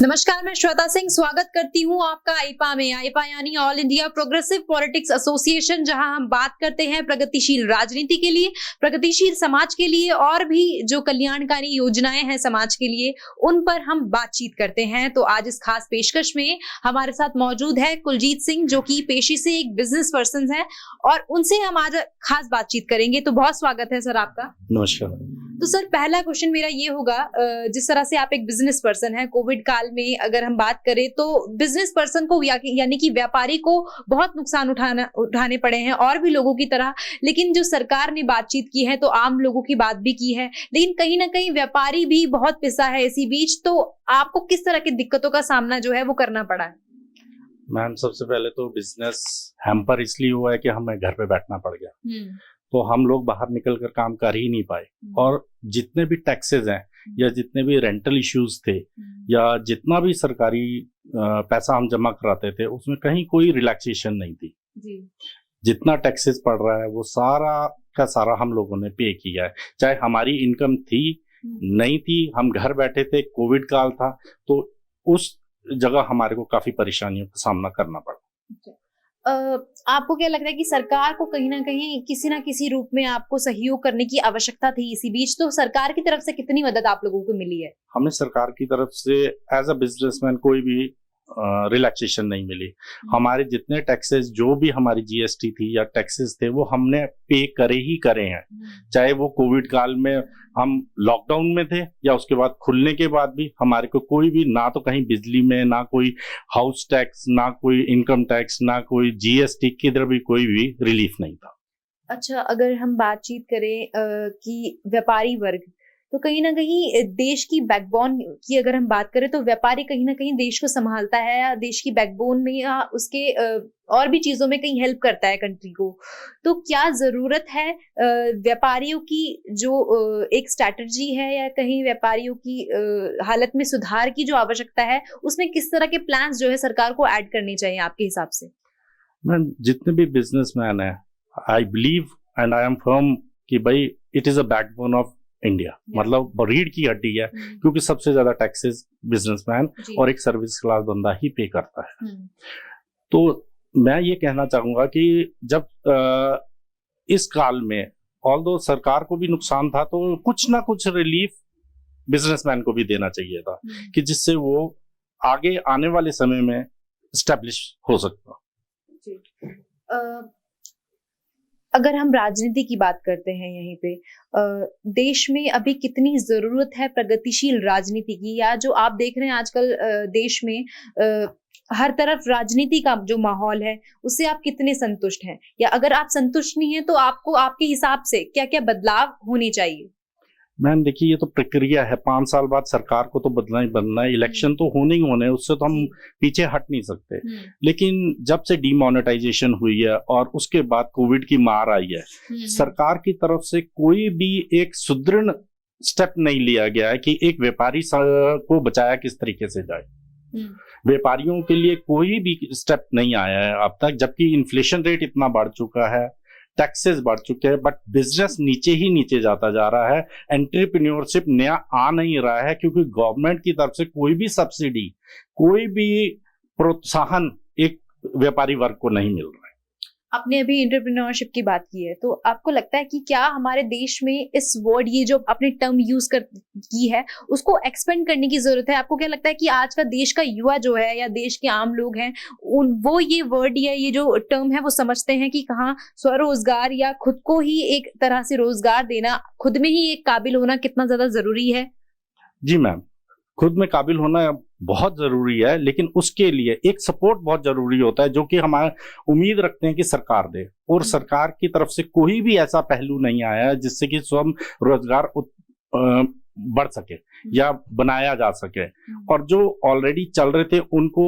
नमस्कार, मैं श्वेता सिंह स्वागत करती हूँ आपका आईपा में। आईपा यानी all India progressive politics association, जहां हम बात करते हैं प्रगतिशील राजनीति के लिए, प्रगतिशील समाज के लिए और भी जो कल्याणकारी योजनाएं हैं समाज के लिए, उन पर हम बातचीत करते हैं। तो आज इस खास पेशकश में हमारे साथ मौजूद है कुलजीत सिंह, जो कि पेशे से एक बिजनेस पर्सन है और उनसे हम आज खास बातचीत करेंगे। तो बहुत स्वागत है सर आपका। नमस्कार। तो सर, पहला क्वेश्चन मेरा ये होगा, जिस तरह से आप एक बिजनेस पर्सन हैं, कोविड काल में अगर हम बात करें तो बिजनेस पर्सन को यानी कि व्यापारी को बहुत नुकसान उठाने पड़े हैं और भी लोगों की तरह। लेकिन जो सरकार ने बातचीत की है तो आम लोगों की बात भी की है, लेकिन कहीं ना कहीं व्यापारी भी बहुत पिसा है इसी बीच। तो आपको किस तरह की दिक्कतों का सामना जो है वो करना पड़ा है? मैम, सबसे पहले तो बिजनेस हैम्पर इसलिए हुआ है कि हमें घर पे बैठना पड़ गया, तो हम लोग बाहर निकल कर काम कर ही नहीं पाए। और जितने भी टैक्सेस हैं या जितने भी रेंटल इश्यूज थे या जितना भी सरकारी पैसा हम जमा कराते थे, उसमें कहीं कोई रिलैक्सेशन नहीं थी जी। जितना टैक्सेस पड़ रहा है वो सारा का सारा हम लोगों ने पे किया है, चाहे हमारी इनकम थी नहीं थी, हम घर बैठे थे, कोविड काल था, तो उस जगह हमारे को काफी परेशानियों का सामना करना पड़ा। आपको क्या लगता है कि सरकार को कहीं ना किसी रूप में आपको सहयोग करने की आवश्यकता थी इसी बीच? तो सरकार की तरफ से कितनी मदद आप लोगों को मिली है? हमें सरकार की तरफ से एज अ बिजनेसमैन कोई भी रिलैक्सेशन नहीं मिली। हमारे जितने टैक्सेस, जो भी हमारी जीएसटी थी या टैक्सेस थे, वो हमने पे करे हैं। चाहे वो कोविड काल में हम लॉकडाउन में थे या उसके बाद खुलने के बाद भी हमारे को कोई भी, ना तो कहीं बिजली में, ना कोई हाउस टैक्स, ना कोई इनकम टैक्स, ना कोई जीएसटी, किधर भी कोई भी रिलीफ नहीं था। अच्छा, अगर हम बातचीत करें कि व्यापारी वर्ग, तो कहीं ना कहीं देश की बैकबोन की अगर हम बात करें तो व्यापारी कहीं ना कहीं देश को संभालता है, या देश की बैकबोन में या उसके और भी चीजों में कहीं हेल्प करता है कंट्री को। तो क्या जरूरत है व्यापारियों की जो एक स्ट्रैटेजी है, या कहीं व्यापारियों की हालत में सुधार की जो आवश्यकता है, उसमें किस तरह के प्लान्स जो है सरकार को ऐड करने चाहिए आपके हिसाब से? मैम, जितने भी बिजनेसमैन है, I believe and I am firm कि भाई it is a backbone of India, मतलब रीढ़ की हड्डी है, क्योंकि सबसे ज्यादा टैक्सेस बिजनेसमैन और एक सर्विस क्लास बंदा ही पे करता है। तो मैं ये कहना चाहूंगा कि जब इस काल में ऑल्दो सरकार को भी नुकसान था, तो कुछ ना कुछ रिलीफ बिजनेसमैन को भी देना चाहिए था, कि जिससे वो आगे आने वाले समय में एस्टेब्लिश हो सकता। अगर हम राजनीति की बात करते हैं यहीं पे, देश में अभी कितनी जरूरत है प्रगतिशील राजनीति की? या जो आप देख रहे हैं आजकल देश में हर तरफ राजनीति का जो माहौल है, उससे आप कितने संतुष्ट हैं? या अगर आप संतुष्ट नहीं हैं तो आपको आपके हिसाब से क्या क्या बदलाव होने चाहिए? मैम देखिए, ये तो प्रक्रिया है, 5 साल बाद सरकार को तो बदलना ही बदलना है, इलेक्शन तो होने ही होने, उससे तो हम पीछे हट नहीं सकते। लेकिन जब से डीमोनेटाइजेशन हुई है और उसके बाद कोविड की मार आई है, सरकार की तरफ से कोई भी एक सुदृढ़ स्टेप नहीं लिया गया है कि एक व्यापारी को बचाया किस तरीके से जाए। व्यापारियों के लिए कोई भी स्टेप नहीं आया है अब तक, जबकि इन्फ्लेशन रेट इतना बढ़ चुका है, टैक्सेस बढ़ चुके हैं, बट बिजनेस नीचे ही नीचे जाता जा रहा है। एंटरप्रेन्योरशिप नया आ नहीं रहा है, क्योंकि गवर्नमेंट की तरफ से कोई भी सब्सिडी, कोई भी प्रोत्साहन एक व्यापारी वर्ग को नहीं मिल रहा है। आपने अभी एंटरप्रेन्योरशिप की बात की है, तो आपको लगता है कि क्या हमारे देश में इस वर्ड, ये जो आपने टर्म यूज की है, उसको एक्सपेंड करने की जरूरत है? आपको क्या लगता है कि आज का देश का युवा जो है या देश के आम लोग हैं, वो ये वर्ड या ये जो टर्म है वो समझते हैं कि कहाँ स्वरोजगार या खुद को ही एक तरह से रोजगार देना, खुद में ही एक काबिल होना कितना ज्यादा जरूरी है? जी मैम, खुद में काबिल होना बहुत जरूरी है, लेकिन उसके लिए एक सपोर्ट बहुत जरूरी होता है, जो कि हम उम्मीद रखते हैं कि सरकार दे। और सरकार की तरफ से कोई भी ऐसा पहलू नहीं आया है जिससे कि स्वयं रोजगार बढ़ सके या बनाया जा सके। और जो ऑलरेडी चल रहे थे उनको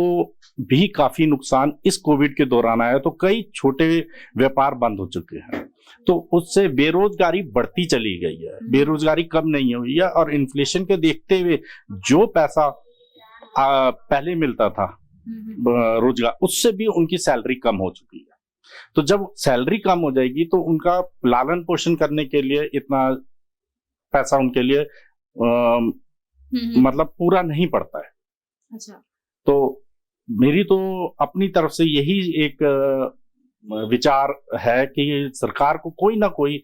भी काफी नुकसान इस कोविड के दौरान आया, तो कई छोटे व्यापार बंद हो चुके हैं, तो उससे बेरोजगारी बढ़ती चली गई है, बेरोजगारी कम नहीं हुई है। और इन्फ्लेशन के देखते हुए जो पैसा पहले मिलता था रोजगार, उससे भी उनकी सैलरी कम हो चुकी है। तो जब सैलरी कम हो जाएगी तो उनका लालन पोषण करने के लिए इतना पैसा उनके लिए मतलब पूरा नहीं पड़ता है। अच्छा। तो मेरी तो अपनी तरफ से यही एक विचार है कि सरकार को कोई ना कोई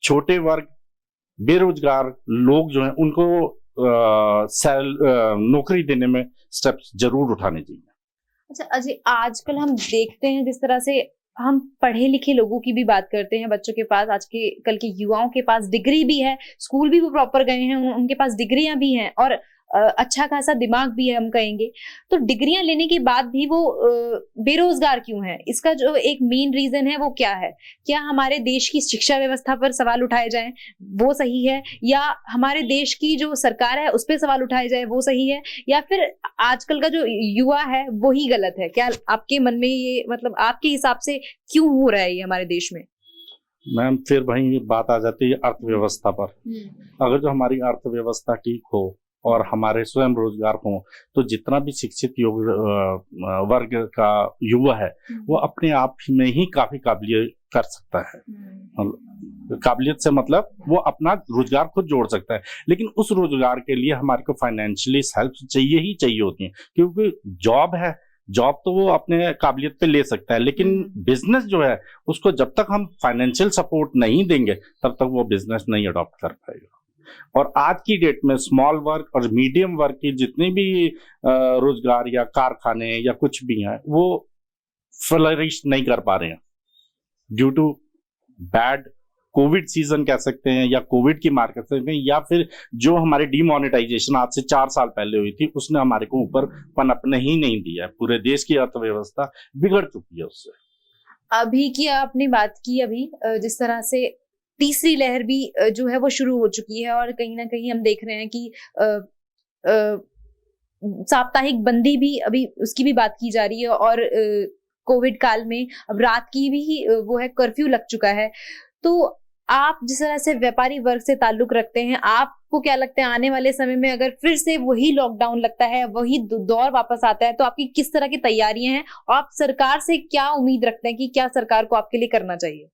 छोटे वर्ग, बेरोजगार लोग जो हैं उनको नौकरी देने में स्टेप्स जरूर उठाने चाहिए। अच्छा अजय, आजकल हम देखते हैं जिस तरह से हम पढ़े लिखे लोगों की भी बात करते हैं, बच्चों के पास, आज के कल के युवाओं के पास डिग्री भी है, स्कूल भी वो प्रॉपर गए हैं, उनके पास डिग्रियां भी हैं और अच्छा खासा दिमाग भी है हम कहेंगे। तो डिग्रियां लेने के बाद भी वो बेरोजगार क्यों हैं? इसका जो एक मेन रीजन है वो क्या है? क्या हमारे देश की शिक्षा व्यवस्था पर सवाल उठाए जाएं, वो सही है, या हमारे देश की जो सरकार है उस पर सवाल उठाए जाए, वो सही है, या फिर आजकल का जो युवा है वो ही गलत है? क्या आपके मन में ये, मतलब आपके हिसाब से क्यों हो रहा है ये हमारे देश में? मैम फिर वही बात आ जाती है अर्थव्यवस्था पर। अगर जो हमारी अर्थव्यवस्था ठीक हो और हमारे स्वयं रोजगार हो, तो जितना भी शिक्षित वर्ग का युवा है वो अपने आप में ही काफी काबिलियत कर सकता है। काबिलियत से मतलब वो अपना रोजगार खुद जोड़ सकता है, लेकिन उस रोजगार के लिए हमारे को फाइनेंशियली हेल्प चाहिए ही चाहिए होती है, क्योंकि जॉब है, जॉब तो वो अपने काबिलियत पे ले सकता है, लेकिन बिजनेस जो है उसको जब तक हम फाइनेंशियल सपोर्ट नहीं देंगे तब तक वो बिजनेस नहीं अडॉप्ट कर पाएगा। और आज की डेट में स्मॉल वर्क और मीडियम वर्क की जितने भी रोजगार या कारखाने या कुछ भी हैं वो फ्लरिश नहीं कर पा रहे हैं due to bad covid season कह सकते हैं, या कोविड की मार कह सकते हैं, या फिर जो हमारे डीमोनेटाइजेशन आज से 4 साल पहले हुई थी उसने हमारे को ऊपर पनपने ही नहीं दिया है। पूरे देश की अर्थव्यवस्था बिगड़ चुकी है उससे। अभी की आपने बात की, अभी जिस तरह से तीसरी लहर भी जो है वो शुरू हो चुकी है और कहीं ना कहीं हम देख रहे हैं कि साप्ताहिक बंदी भी, अभी उसकी भी बात की जा रही है, और कोविड काल में अब रात की भी वो है, कर्फ्यू लग चुका है। तो आप जिस तरह से व्यापारी वर्ग से ताल्लुक रखते हैं, आपको क्या लगता है आने वाले समय में अगर फिर से वही लॉकडाउन लगता है, वही दौर वापस आता है, तो आपकी किस तरह की तैयारियां हैं? आप सरकार से क्या उम्मीद रखते हैं कि क्या सरकार को आपके लिए करना चाहिए?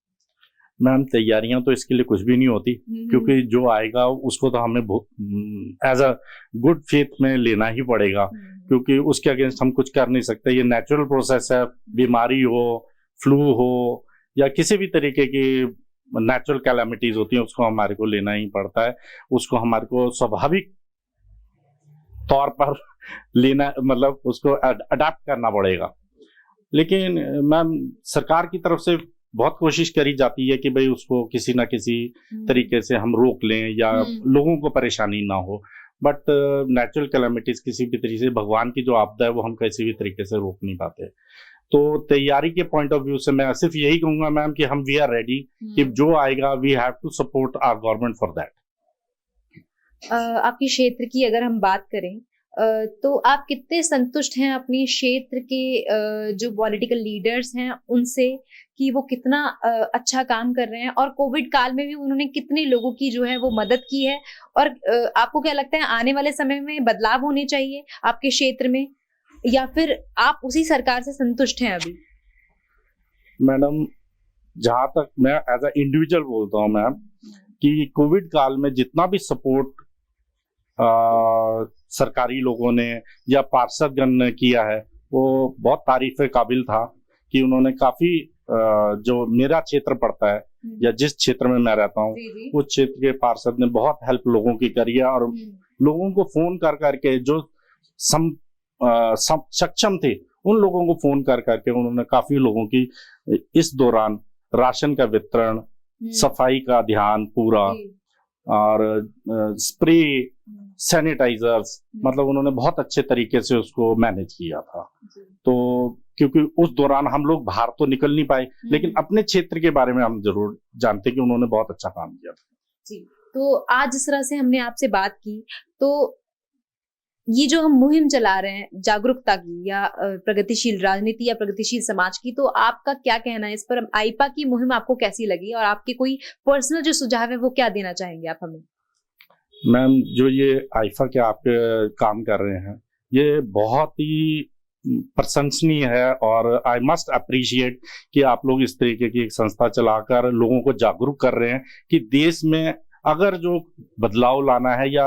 मैम तैयारियां तो इसके लिए कुछ भी नहीं होती, क्योंकि जो आएगा उसको तो हमें एज अ गुड फेथ में लेना ही पड़ेगा, क्योंकि उसके अगेंस्ट हम कुछ कर नहीं सकते। ये नेचुरल प्रोसेस है, बीमारी हो, फ्लू हो या किसी भी तरीके की नेचुरल कैलामिटीज होती हैं, उसको हमारे को लेना ही पड़ता है। उसको हमारे को स्वाभाविक तौर पर लेना, मतलब उसको अडेप्ट करना पड़ेगा। लेकिन मैम सरकार की तरफ से बहुत कोशिश करी जाती है कि भाई उसको किसी ना किसी तरीके से हम रोक लें या लोगों को परेशानी ना हो, बट नेचुरल कैलामिटीज किसी भी तरीके से, भगवान की जो आपदा है वो हम किसी भी तरीके से रोक नहीं पाते। तो तैयारी के पॉइंट ऑफ व्यू से मैं सिर्फ यही कहूंगा मैम कि हम वी आर रेडी, कि जो आएगा we have to support our government for that. आपकी क्षेत्र की अगर हम बात करें, तो आप कितने संतुष्ट हैं अपने क्षेत्र के जो पॉलिटिकल लीडर्स हैं उनसे, कि वो कितना अच्छा काम कर रहे हैं, और कोविड काल में भी उन्होंने कितने लोगों की जो है वो मदद की है, और आपको क्या लगता है आने वाले समय में बदलाव होने चाहिए आपके क्षेत्र में, या फिर आप उसी सरकार से संतुष्ट हैं अभी? मैडम जहां तक मैं एज अ इंडिविजुअल बोलता हूं मैम, कि कोविड काल में जितना भी सपोर्ट सरकारी लोगों ने या पार्षदगण ने किया है वो बहुत तारीफ के काबिल था, कि उन्होंने काफी जो मेरा क्षेत्र पड़ता है या जिस क्षेत्र में मैं रहता हूँ उस क्षेत्र के पार्षद ने बहुत हेल्प लोगों की करी है, और लोगों को फोन कर करके जो सक्षम थे उन लोगों को फोन कर करके उन्होंने काफी लोगों की इस दौरान राशन का वितरण, सफाई का ध्यान पूरा, और स्प्रे, सैनिटाइजर्स, मतलब उन्होंने बहुत अच्छे तरीके से उसको मैनेज किया था। तो क्योंकि उस दौरान हम लोग बाहर तो निकल नहीं पाए, लेकिन अपने क्षेत्र के बारे में हम जरूर जानते कि उन्होंने बहुत अच्छा काम किया था। जी, तो आज जिस तरह से हमने आपसे बात की, तो ये जो हम मुहिम चला रहे हैं जागरूकता की या प्रगतिशील राजनीति या प्रगतिशील समाज की, तो आपका क्या कहना है इस पर? आईपा की मुहिम आपको कैसी लगी, और आपके कोई पर्सनल जो सुझाव है वो क्या देना चाहेंगे आप हमें? मैम जो ये आईफा के आप काम कर रहे हैं ये बहुत ही प्रशंसनीय है, और आई मस्ट अप्रिशिएट कि आप लोग इस तरीके की एक संस्था चलाकर लोगों को जागरूक कर रहे हैं कि देश में अगर जो बदलाव लाना है या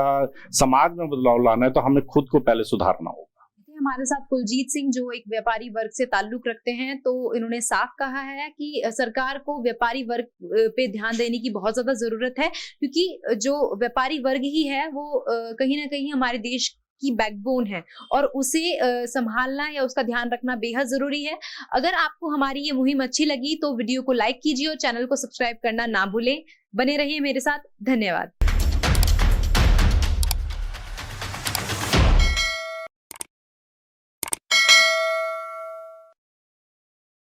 समाज में बदलाव लाना है तो हमें खुद को पहले सुधारना होगा। हमारे साथ कुलजीत सिंह, जो एक व्यापारी वर्ग से ताल्लुक रखते हैं, तो इन्होंने साफ कहा है कि सरकार को व्यापारी वर्ग पे ध्यान देने की बहुत ज्यादा जरूरत है, क्योंकि जो व्यापारी वर्ग ही है वो कहीं ना कहीं हमारे देश की बैकबोन है और उसे संभालना या उसका ध्यान रखना बेहद जरूरी है। अगर आपको हमारी ये मुहिम अच्छी लगी तो वीडियो को लाइक कीजिए और चैनल को सब्सक्राइब करना ना भूलें। बने रहिए मेरे साथ। धन्यवाद।